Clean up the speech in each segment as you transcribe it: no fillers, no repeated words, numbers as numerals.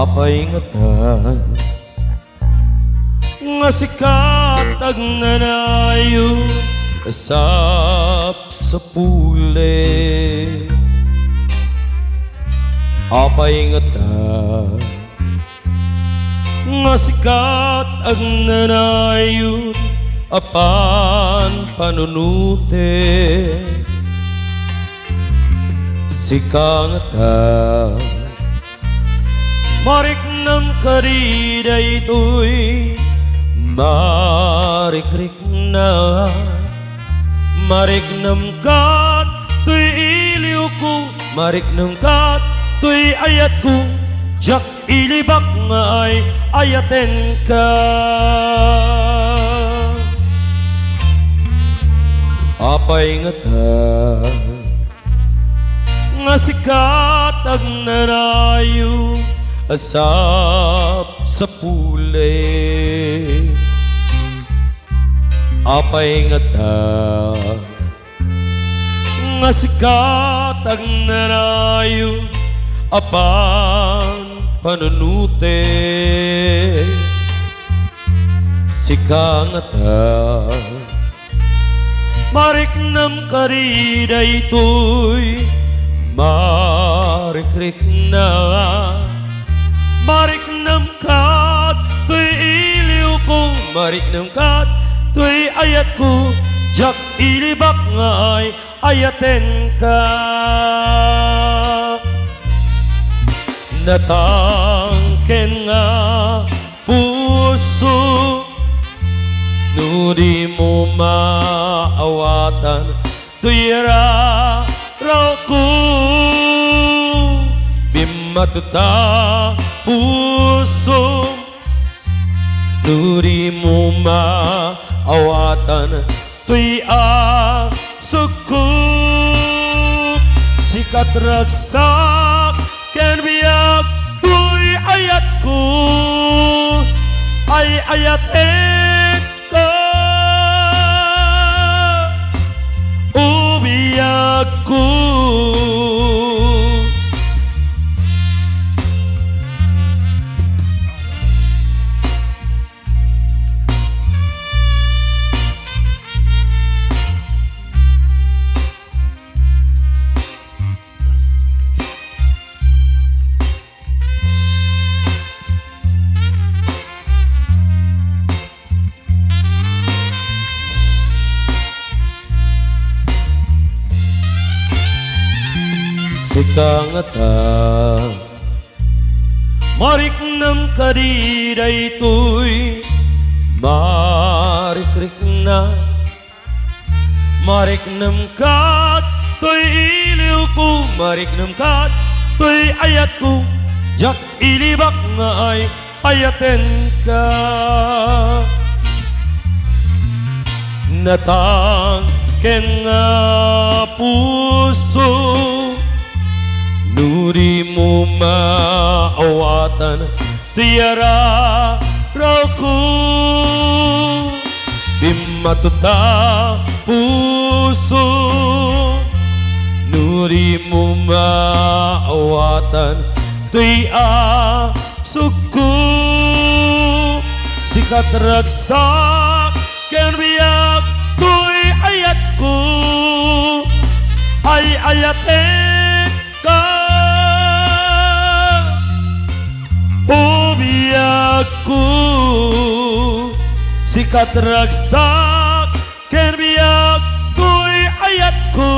Apay nga ta nga sikat ag nanayo kasap sa pule. Apay nga ta nga sikat ag nanayo apan panunute. Sika nga ta marik nam karida ito'y marikrik na. Marik nam kat to'y iliw ko, marik nam kat to'y ayat ko, jak ilibak nga ay ayaten ka. Apay nga ta nga sikat ag nanayo asap sa pule. Apay nga ta nga sikat ag nanayo apan panunute. Sika nga ta marik nam karida ito'y marikrik na. Marik nam kat to'y iliw ko, marik nam kat to'y ayat ko, jak ilibak nga ay ayaten ka. Natangken nga puso no di mo maawatan, to'y raw ko bimatuta puso no di mo maawatan, to'y asukop. Sikat ragsak ken biyak to'y ayat ko, ay ayaten ka. Ubiyak ko sika nga ta marik nam karida ito'y marikrik na. Marik nam kat to'y iliw ko, marik nam kat to'y ayat ko, jak ilibak nga ay ayaten ka. Natangken nga puso no di mo maawatan, tiyara raw ko bimatuta puso no di mo maawatan, to'y asukop. Sikat ragsak ken biyak to'y ayat ko, ay ayaten ka. Ubiyak ko sikat ragsak ken biyak to'y ayat ko,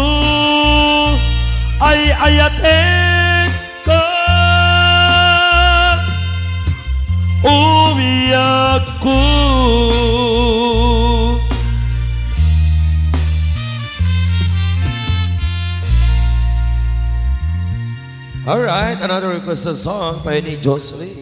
ay ayaten ka. Ubiyak ko. Alright, another requested song by ni Jocelyn.